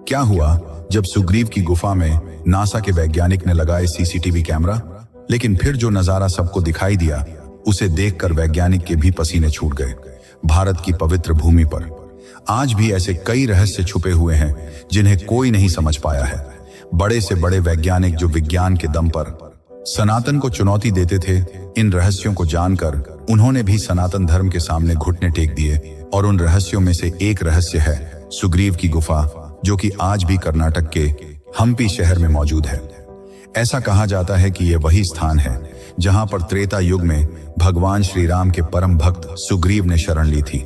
क्या हुआ जब सुग्रीव की गुफा में नासा के वैज्ञानिक ने लगाए सीसीटीवी कैमरा, लेकिन फिर जो नजारा सबको दिखाई दिया उसे देखकर वैज्ञानिक के भी पसीने छूट गए। भारत की पवित्र भूमि पर आज भी ऐसे कई रहस्य छुपे हुए हैं जिन्हें कोई नहीं समझ पाया है। बड़े से बड़े वैज्ञानिक जो विज्ञान के दम पर सनातन को चुनौती देते थे, इन रहस्यों को जानकर उन्होंने भी सनातन धर्म के सामने घुटने टेक दिए। और उन रहस्यों में से एक रहस्य है सुग्रीव की गुफा, जो कि आज भी कर्नाटक के हम्पी शहर में मौजूद है। ऐसा कहा जाता है कि यह वही स्थान है जहां पर त्रेता युग में भगवान श्री राम के परम भक्त सुग्रीव ने शरण ली थी।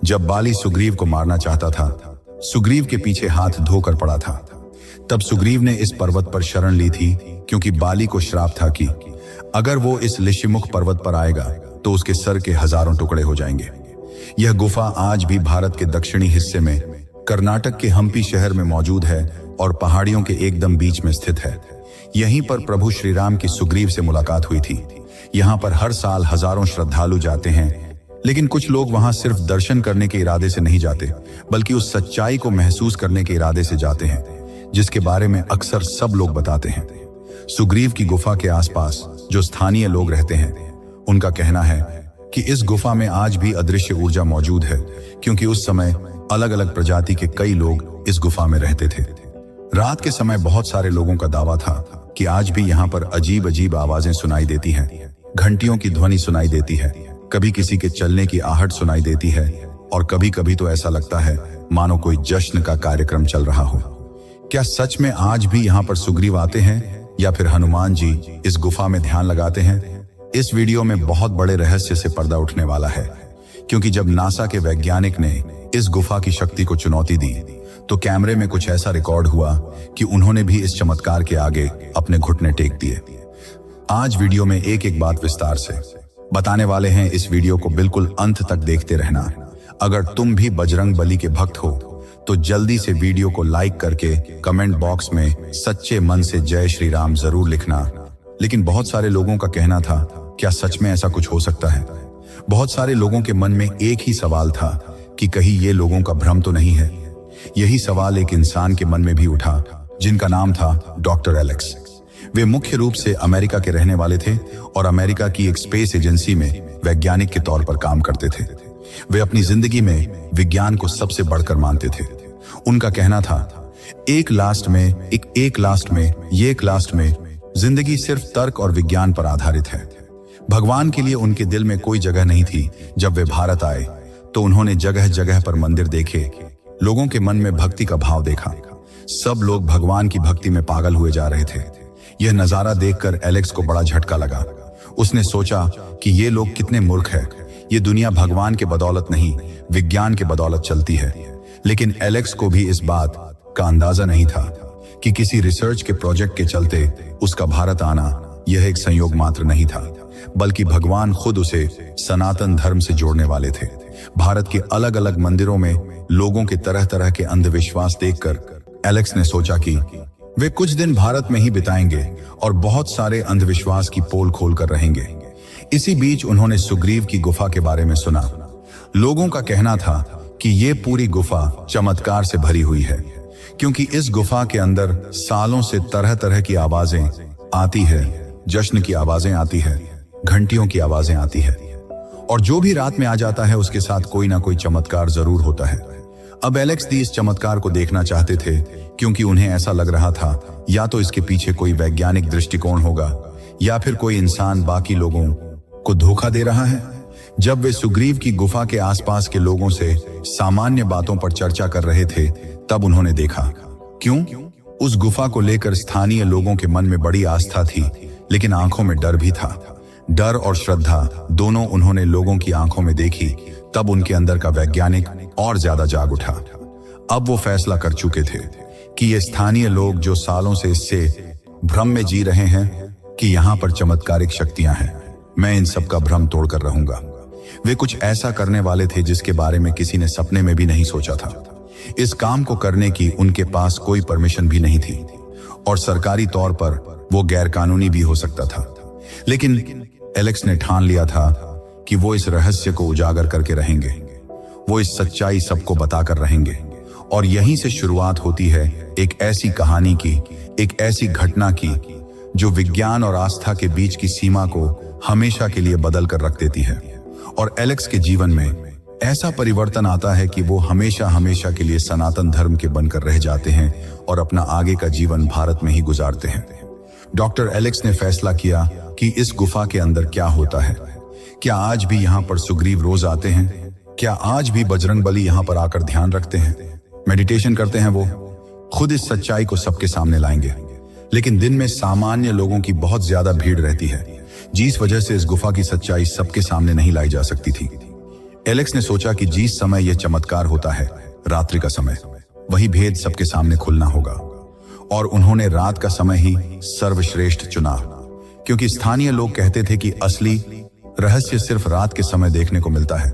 जब बाली सुग्रीव को मारना चाहता था, सुग्रीव के पीछे हाथ धोकर पड़ा था, तब सुग्रीव ने इस पर्वत पर शरण ली थी, क्योंकि बाली को श्राप था कि अगर वो इस ऋषिमुख पर्वत पर आएगा तो उसके सर के हजारों टुकड़े हो जाएंगे। यह गुफा आज भी भारत के दक्षिणी हिस्से में कर्नाटक के हम्पी शहर में मौजूद है और पहाड़ियों के एकदम बीच में स्थित है। यहीं पर प्रभु श्री राम की सुग्रीव से मुलाकात हुई थी। यहाँ पर हर साल हजारों श्रद्धालु जाते हैं, लेकिन कुछ लोग वहां सिर्फ दर्शन करने के इरादे से नहीं जाते, बल्कि उस सच्चाई को महसूस करने के इरादे से जाते हैं जिसके बारे में अक्सर सब लोग बताते हैं। सुग्रीव की गुफा के आसपास जो स्थानीय लोग रहते हैं, उनका कहना है कि इस गुफा में आज भी अदृश्य ऊर्जा मौजूद है, क्योंकि उस समय अलग अलग प्रजाति के कई लोग इस गुफा में रहते थे। रात के समय बहुत सारे लोगों का दावा था कि आज भी यहाँ पर अजीब अजीब आवाजें सुनाई देती हैं, घंटियों की ध्वनि सुनाई देती है, कभी किसी के चलने की आहट सुनाई देती है, और कभी कभी तो ऐसा लगता है मानो कोई जश्न का कार्यक्रम चल रहा हो। क्या सच में आज भी यहाँ पर सुग्रीव आते हैं, या फिर हनुमान जी इस गुफा में ध्यान लगाते हैं? इस वीडियो में बहुत बड़े रहस्य से पर्दा उठने वाला है, क्योंकि जब नासा के वैज्ञानिक ने इस गुफा की शक्ति को चुनौती दी तो कैमरे में कुछ ऐसा रिकॉर्ड हुआ कि उन्होंने भी इस चमत्कार के आगे अपने घुटने टेक दिए। आज वीडियो में एक एक बात विस्तार से बताने वाले हैं। इस वीडियो को बिल्कुल अंत तक देखते रहना। अगर तुम भी बजरंग बली के भक्त हो तो जल्दी से वीडियो को लाइक करके कमेंट बॉक्स में सच्चे मन से जय श्री राम जरूर लिखना। लेकिन बहुत सारे लोगों का कहना था, क्या सच में ऐसा कुछ हो सकता है? बहुत सारे लोगों के मन में एक ही सवाल था कि कहीं ये लोगों का भ्रम तो नहीं है। यही सवाल एक इंसान के मन में भी उठा, जिनका नाम था डॉक्टर एलेक्स। वे मुख्य रूप से अमेरिका के रहने वाले थे और अमेरिका की एक स्पेस एजेंसी में वैज्ञानिक के तौर पर काम करते थे। वे अपनी जिंदगी में विज्ञान को सबसे बढ़कर मानते थे। उनका कहना था, एक लास्ट में जिंदगी सिर्फ तर्क और विज्ञान पर आधारित है। भगवान के लिए उनके दिल में कोई जगह नहीं थी। जब वे भारत आए तो उन्होंने जगह जगह पर मंदिर देखे, लोगों के मन में भक्ति का भाव देखा। सब लोग भगवान की भक्ति में पागल हुए जा रहे थे। यह नजारा देखकर एलेक्स को बड़ा झटका लगा। उसने सोचा कि ये लोग कितने मूर्ख हैं। ये दुनिया भगवान के बदौलत नहीं, विज्ञान के बदौलत चलती है। लेकिन एलेक्स को भी इस बात का अंदाजा नहीं था कि किसी रिसर्च के प्रोजेक्ट के चलते उसका भारत आना यह एक संयोग मात्र नहीं था, बल्कि भगवान खुद उसे सनातन धर्म से जोड़ने वाले थे। भारत के अलग अलग मंदिरों में लोगों के तरह तरह के अंधविश्वास देखकर एलेक्स ने सोचा कि वे कुछ दिन भारत में ही बिताएंगे और बहुत सारे अंधविश्वास की पोल खोल कर रहेंगे। इसी बीच उन्होंने सुग्रीव की गुफा के बारे में सुना। लोगों का कहना था कि ये पूरी गुफा चमत्कार से भरी हुई है, क्योंकि इस गुफा के अंदर सालों से तरह तरह की आवाजें आती है, जश्न की आवाजें आती है, घंटियों की आवाजें आती है, और जो भी रात में आ जाता है उसके साथ कोई ना कोई चमत्कार जरूर होता है। अब एलेक्स दी इस चमत्कार को देखना चाहते थे, क्योंकि उन्हें ऐसा लग रहा था या तो इसके पीछे कोई वैज्ञानिक दृष्टिकोण होगा, या फिर कोई इंसान बाकी लोगों को धोखा दे रहा है। जब वे सुग्रीव की गुफा के आसपास के लोगों से सामान्य बातों पर चर्चा कर रहे थे, तब उन्होंने देखा क्यों उस गुफा को लेकर स्थानीय लोगों के मन में बड़ी आस्था थी, लेकिन आंखों में डर भी था। डर और श्रद्धा दोनों उन्होंने लोगों की आंखों में देखी। तब उनके अंदर का वैज्ञानिक और ज्यादा जाग उठा। अब वो फैसला कर चुके थे कि ये स्थानीय लोग जो सालों से इससे भ्रम में जी रहे हैं कि यहाँ पर चमत्कारिक शक्तियां हैं, मैं इन सब का भ्रम तोड़कर रहूंगा। वे कुछ ऐसा करने वाले थे जिसके बारे में किसी ने सपने में भी नहीं सोचा था। इस काम को करने की उनके पास कोई परमिशन भी नहीं थी, और सरकारी तौर पर वो गैरकानूनी भी हो सकता था। लेकिन एलेक्स ने ठान लिया था कि वो इस रहस्य को उजागर करके रहेंगे। वो इस सच्चाई सबको बताकर रहेंगे, और यहीं से शुरुआत होती है एक ऐसी कहानी की, एक ऐसी घटना की जो विज्ञान और आस्था के बीच की सीमा को हमेशा के लिए बदल कर रख देती है। और एलेक्स के जीवन में ऐसा परिवर्तन आता है कि वो हमेशा हमेशा के लिए सनातन धर्म के बनकर रह जाते हैं और अपना आगे का जीवन भारत में ही गुजारते हैं। डॉक्टर एलेक्स ने फैसला किया कि इस गुफा के अंदर क्या होता है। क्या आज भी यहाँ पर सुग्रीव रोज आते हैं? क्या आज भी बजरंगबली यहाँ पर आकर ध्यान रखते हैं, मेडिटेशन करते हैं? वो खुद इस सच्चाई को सबके सामने लाएंगे। लेकिन दिन में सामान्य लोगों की बहुत ज्यादा भीड़ रहती है, जिस वजह से इस गुफा की सच्चाई सबके सामने नहीं लाई जा सकती थी। एलेक्स ने सोचा कि जिस समय यह चमत्कार होता है, रात्रि का समय, वही भेद सबके सामने खुलना होगा। और उन्होंने रात का समय ही सर्वश्रेष्ठ चुना, क्योंकि स्थानीय लोग कहते थे कि असली रहस्य सिर्फ रात के समय देखने को मिलता है।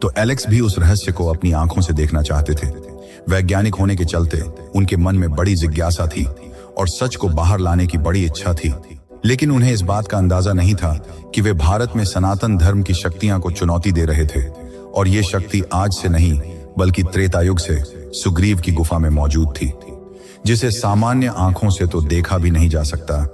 तो एलेक्स भी उस रहस्य को अपनी आंखों से देखना चाहते थे। वैज्ञानिक होने के चलते उनके मन में बड़ी जिज्ञासा थी और सच को बाहर लाने की बड़ी इच्छा थी। लेकिन उन्हें इस बात का अंदाजा नहीं था कि वे भारत में सनातन धर्म की शक्तियां को चुनौती दे रहे थे। और ये शक्ति आज से नहीं, बल्कि त्रेता युग से सुग्रीव की गुफा में मौजूद थी, जिसे सामान्य आंखों से तो देखा भी नहीं जा सकता।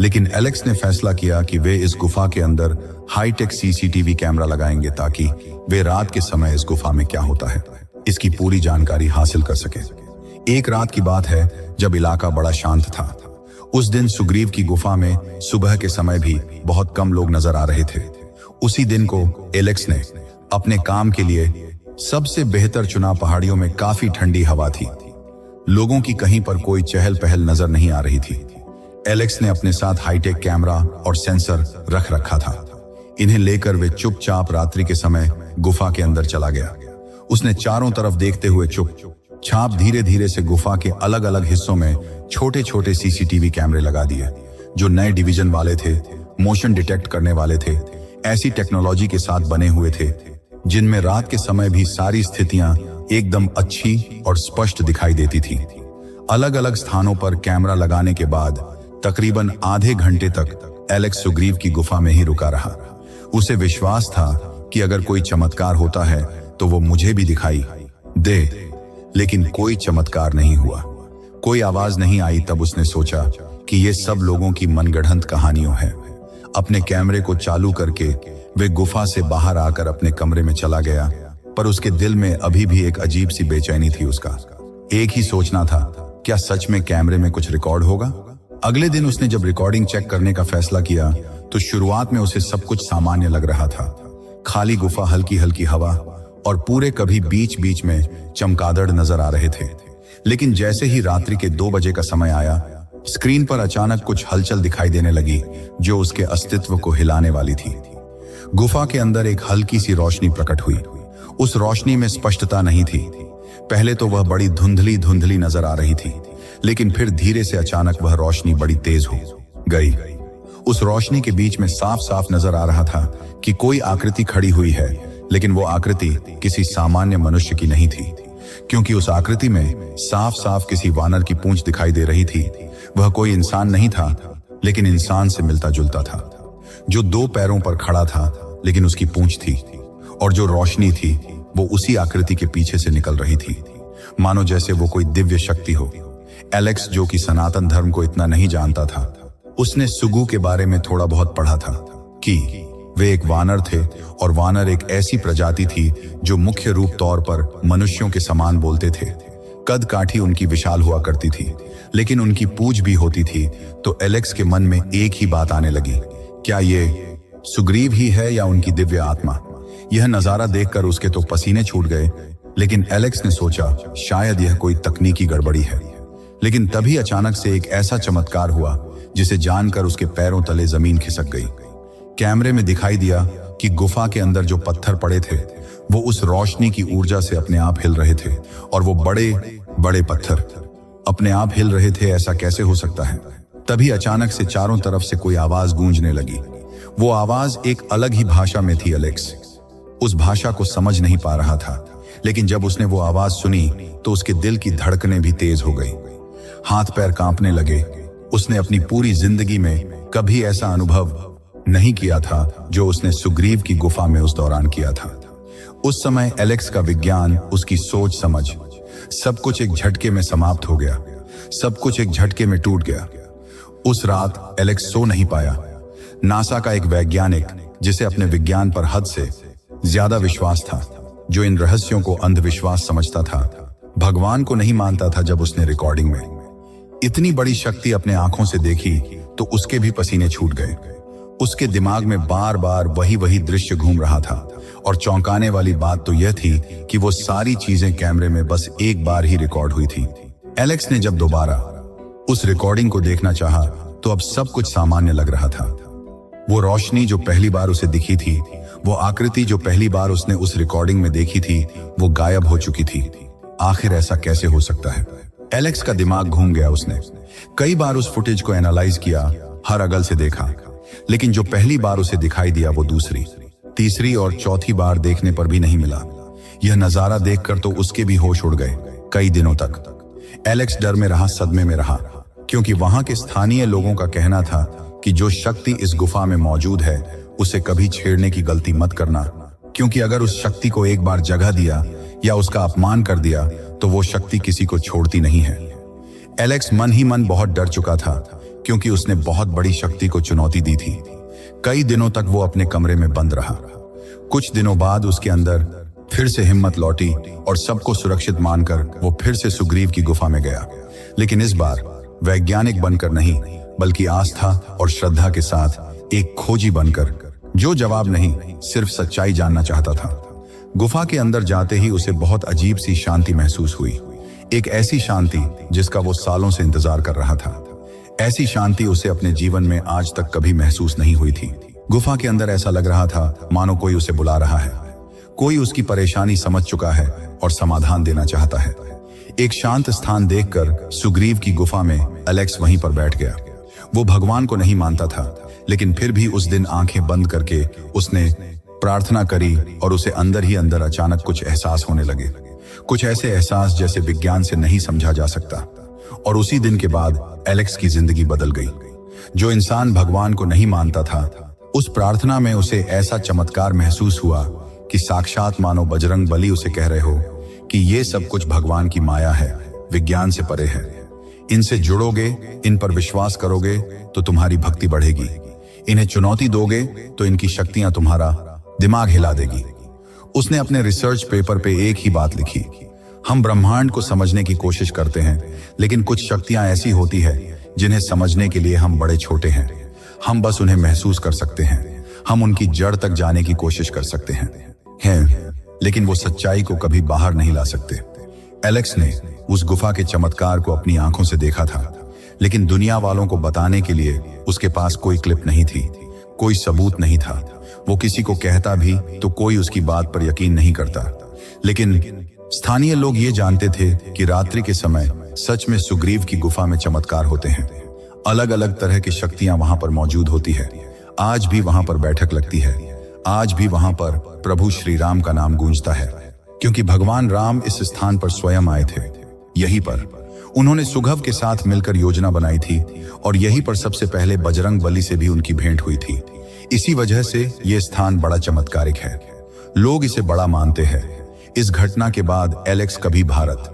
लेकिन एलेक्स ने फैसला किया कि वे इस गुफा के अंदर हाईटेक सीसीटीवी कैमरा लगाएंगे, ताकि वे रात के समय इस गुफा में क्या होता है इसकी पूरी जानकारी हासिल कर सके। एक रात की बात है जब इलाका बड़ा शांत था। उस दिन सुग्रीव की गुफा में सुबह के समय भी बहुत कम लोग नजर आ रहे थे। उसी दिन को एलेक्स ने अपने काम के लिए सबसे बेहतर चुना। पहाड़ियों में काफी ठंडी हवा थी, लोगों की कहीं पर कोई चहल पहल नजर नहीं आ रही थी। एलेक्स ने अपने साथ हाईटेक कैमरा और सेंसर रख रखा था। इन्हें लेकर वे चुपचाप रात्रि के समय गुफा के अंदर चला गया। उसने चारों तरफ देखते हुए चुपचाप धीरे धीरे से गुफा के अलग अलग हिस्सों में छोटे छोटे सीसीटीवी कैमरे लगा दिए, जो नए डिवीजन वाले थे, मोशन डिटेक्ट करने वाले थे, ऐसी टेक्नोलॉजी के साथ बने हुए थे जिनमें रात के समय भी सारी स्थितियां एकदम अच्छी और स्पष्ट दिखाई देती थी। अलग अलग स्थानों पर कैमरा लगाने के बाद तकरीबन आधे घंटे तक एलेक्स सुग्रीव की गुफा में ही रुका रहा। उसे विश्वास था कि अगर कोई चमत्कार होता है तो वो मुझे भी दिखाई दे। लेकिन कोई चमत्कार नहीं हुआ, कोई आवाज नहीं आई। तब उसने सोचा कि ये सब लोगों की मनगढ़ंत कहानियों हैं। अपने कैमरे को चालू करके वे गुफा से बाहर आकर अपने कमरे में चला गया, पर उसके दिल में अभी भी एक अजीब सी बेचैनी थी। उसका एक ही सोचना था, क्या सच में कैमरे में कुछ रिकॉर्ड होगा? अगले दिन उसने जब रिकॉर्डिंग चेक करने का फैसला किया तो शुरुआत में उसे सब कुछ सामान्य लग रहा था। खाली गुफा, हल्की हल्की हवा और पूरे कभी बीच बीच में चमगादड़ नजर आ रहे थे। लेकिन जैसे ही रात्रि के 2 बजे का समय आया, स्क्रीन पर अचानक कुछ हलचल दिखाई देने लगी जो उसके अस्तित्व को हिलाने वाली थी। गुफा के अंदर एक हल्की सी रोशनी प्रकट हुई। उस रोशनी में स्पष्टता नहीं थी। पहले तो वह बड़ी धुंधली धुंधली नजर आ रही थी, लेकिन फिर धीरे से अचानक वह रोशनी बड़ी तेज हो गई। उस रोशनी के बीच में साफ साफ नजर आ रहा था कि कोई आकृति खड़ी हुई है, लेकिन वो आकृति किसी सामान्य मनुष्य की नहीं थी, क्योंकि उस आकृति में साफ साफ किसी वानर की पूंछ दिखाई दे रही थी। वह कोई इंसान नहीं था, लेकिन इंसान से मिलता जुलता था, जो 2 पैरों पर खड़ा था, लेकिन उसकी पूंछ थी। और जो रोशनी थी वो उसी आकृति के पीछे से निकल रही थी, मानो जैसे वो कोई दिव्य शक्ति हो। एलेक्स, जो कि सनातन धर्म को इतना नहीं जानता था, उसने सुगु के बारे में थोड़ा बहुत पढ़ा था कि वे एक वानर थे, और वानर एक ऐसी प्रजाति थी जो मुख्य रूप तौर पर मनुष्यों के समान बोलते थे। कद काठी उनकी विशाल हुआ करती थी, लेकिन उनकी पूंछ भी होती थी। तो एलेक्स के मन में एक ही बात आने लगी, क्या ये सुग्रीव ही है या उनकी दिव्य आत्मा? यह नजारा देखकर उसके तो पसीने छूट गए, लेकिन एलेक्स ने सोचा शायद यह कोई तकनीकी गड़बड़ी है। लेकिन तभी अचानक से एक ऐसा चमत्कार हुआ जिसे जानकर उसके पैरों तले जमीन खिसक गई। कैमरे में दिखाई दिया कि गुफा के अंदर जो पत्थर पड़े थे वो उस रोशनी की ऊर्जा से अपने आप हिल रहे थे, और वो बड़े बड़े पत्थर अपने आप हिल रहे थे। ऐसा कैसे हो सकता है? तभी अचानक से चारों तरफ से कोई आवाज गूंजने लगी। वो आवाज एक अलग ही भाषा में थी। एलेक्स उस भाषा को समझ नहीं पा रहा था, लेकिन जब उसने वो आवाज सुनी तो उसके दिल की धड़कनें भी तेज हो गई, हाथ पैर कांपने लगे। उसने अपनी पूरी जिंदगी में कभी ऐसा अनुभव नहीं किया था जो उसने सुग्रीव की गुफा में उस दौरान किया था। उस समय एलेक्स का विज्ञान, उसकी सोच समझ सब कुछ एक झटके में समाप्त हो गया, सब कुछ एक झटके में टूट गया। उस रात एलेक्स सो नहीं पाया। नासा का एक वैज्ञानिक जिसे अपने विज्ञान पर हद से ज्यादा विश्वास था, जो इन रहस्यों को अंधविश्वास समझता था, भगवान को नहीं मानता था। जब उसने रिकॉर्डिंग में इतनी बड़ी शक्ति अपने आंखों से देखी तो उसके भी पसीने छूट गए। उसके दिमाग में बार बार वही दृश्य घूम रहा था और चौंकाने वाली बात तो यह थी कि वो सारी चीजें कैमरे में बस एक बार ही रिकॉर्ड हुई थी। एलेक्स ने जब दोबारा उस रिकॉर्डिंग को देखना चाहा तो अब सब कुछ सामान्य लग रहा था। वो रोशनी जो पहली बार उसे दिखी थी, वो आकृति जो पहली बार उसने उस रिकॉर्डिंग में देखी थी, वो गायब हो चुकी थी। आखिर ऐसा कैसे हो सकता है? एलेक्स का दिमाग घूम गया। उसने कई बार उस फुटेज को एनालाइज किया, हर एंगल से देखा, लेकिन जो पहली बार उसे दिखाई दिया वो दूसरी, तीसरी और चौथी बार देखने पर भी नहीं मिला। यह नजारा देखकर तो उसके भी होश उड़ गए। कई दिनों तक एलेक्स डर में रहा, सदमे में रहा, क्योंकि वहां के स्थानीय लोगों का कहना था कि जो शक्ति इस गुफा में मौजूद है उसे कभी छेड़ने की गलती मत करना, क्योंकि अगर उस शक्ति को एक बार जगह दिया या उसका अपमान कर दिया तो वो शक्ति किसी को छोड़ती नहीं है। एलेक्स मन ही मन बहुत डर चुका था, क्योंकि उसने बहुत बड़ी शक्ति को चुनौती दी थी। कई दिनों तक वो अपने कमरे में बंद रहा। कुछ दिनों बाद उसके अंदर फिर से हिम्मत लौटी और सबको सुरक्षित मानकर वो फिर से सुग्रीव की गुफा में गया, लेकिन इस बार वैज्ञानिक बनकर नहीं, बल्कि आस्था और श्रद्धा के साथ एक खोजी बनकर, जो जवाब नहीं, सिर्फ सच्चाई जानना चाहता था। गुफा के अंदर जाते ही उसे बहुत अजीब सी शांति महसूस हुई। एक ऐसी शांति जिसका वो सालों से इंतजार कर रहा था। ऐसी शांति उसे अपने जीवन में आज तक कभी महसूस नहीं हुई थी। गुफा के अंदर ऐसा लग रहा था मानो कोई उसे बुला रहा है, कोई उसकी परेशानी समझ चुका है और समाधान देना चाहता है। एक शांत स्थान देखकर सुग्रीव की गुफा में एलेक्स वहीं पर बैठ गया। वो भगवान को नहीं मानता था, लेकिन फिर भी उस दिन आंखें बंद करके उसने प्रार्थना करी और उसे अंदर ही अंदर अचानक कुछ एहसास होने लगे, कुछ ऐसे एहसास जैसे विज्ञान से नहीं समझा जा सकता। और उसी दिन के बाद एलेक्स की जिंदगी बदल गई। जो इंसान भगवान को नहीं मानता था, उस प्रार्थना में उसे ऐसा चमत्कार महसूस हुआ कि साक्षात मानो बजरंग बली उसे कह रहे हो कि ये सब कुछ भगवान की माया है, विज्ञान से परे है। इनसे जुड़ोगे, इन पर विश्वास करोगे तो तुम्हारी भक्ति बढ़ेगी। इन्हें चुनौती दोगे तो इनकी शक्तियां तुम्हारा दिमाग हिला देगी। उसने अपने रिसर्च पेपर पे एक ही बात लिखी, हम ब्रह्मांड को समझने की कोशिश करते हैं, लेकिन कुछ शक्तियां ऐसी होती है जिन्हें समझने के लिए हम बड़े छोटे हैं। हम बस उन्हें महसूस कर सकते हैं, हम उनकी जड़ तक जाने की कोशिश कर सकते हैं, लेकिन वो सच्चाई को कभी बाहर नहीं ला सकते। एलेक्स ने उस गुफा के चमत्कार को अपनी आंखों से देखा था, लेकिन दुनिया वालों को बताने के लिए उसके पास कोई क्लिप नहीं थी, कोई सबूत नहीं था। वो किसी को कहता भी तो कोई उसकी बात पर यकीन नहीं करता। लेकिन स्थानीय लोग ये जानते थे कि रात्रि के समय सच में सुग्रीव की गुफा में चमत्कार होते हैं। अलग अलग तरह की शक्तियां वहां पर मौजूद होती है। आज भी वहां पर बैठक लगती है, आज भी वहां पर प्रभु श्री राम का नाम गूंजता है, क्योंकि भगवान राम इस स्थान पर स्वयं आए थे। यहीं पर उन्होंने सुघव के साथ मिलकर योजना बनाई थी और यहीं पर सबसे पहले बजरंग बली से भी उनकी भेंट हुई थी। इसी वजह से यह स्थान बड़ा चमत्कारिक है, लोग इसे बड़ा मानते हैं। इस घटना के बाद एलेक्स कभी भारत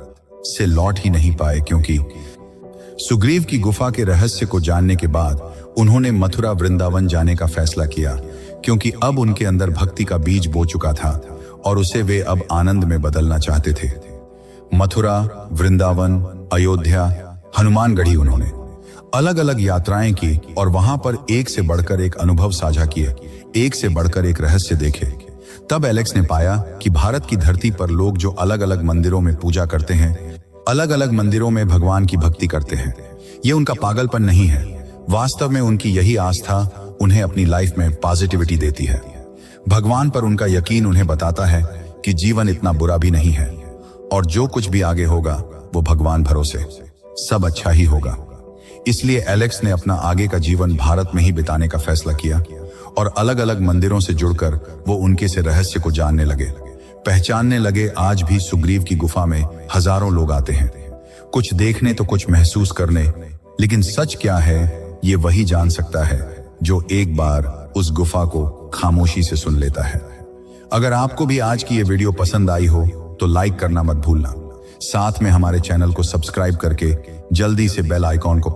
से लौट ही नहीं पाए, क्योंकि सुग्रीव की गुफा के रहस्य को जानने के बाद उन्होंने मथुरा वृंदावन जाने का फैसला किया, क्योंकि अब उनके अंदर भक्ति का बीज बो चुका था और उसे वे अब आनंद में बदलना चाहते थे। मथुरा, वृंदावन, अयोध्या, हनुमानगढ़ी उन्होंने अलग अलग यात्राएं की और वहां पर एक से बढ़कर एक अनुभव साझा किए, एक से बढ़कर एक रहस्य देखे। तब एलेक्स ने पाया कि भारत की धरती पर लोग जो अलग अलग मंदिरों में पूजा करते हैं, अलग अलग मंदिरों में भगवान की भक्ति करते हैं, ये उनका पागलपन नहीं है। वास्तव में उनकी यही आस्था उन्हें अपनी लाइफ में पॉजिटिविटी देती है। भगवान पर उनका यकीन उन्हें बताता है कि जीवन इतना बुरा भी नहीं है और जो कुछ भी आगे होगा वो भगवान भरोसे सब अच्छा ही होगा। इसलिए एलेक्स ने अपना आगे का जीवन भारत में ही बिताने का फैसला किया और अलग अलग मंदिरों से जुड़कर वो उनके से रहस्य को जानने लगे, पहचानने लगे। आज भी सुग्रीव की गुफा में हजारों लोग आते हैं, कुछ देखने तो कुछ महसूस करने, लेकिन सच क्या है ये वही जान सकता है जो एक बार उस गुफा को खामोशी से सुन लेता है। अगर आपको भी आज की ये वीडियो पसंद आई हो तो लाइक करना मत भूलना, साथ में हमारे चैनल को सब्सक्राइब करके जल्दी से बेल आइकॉन को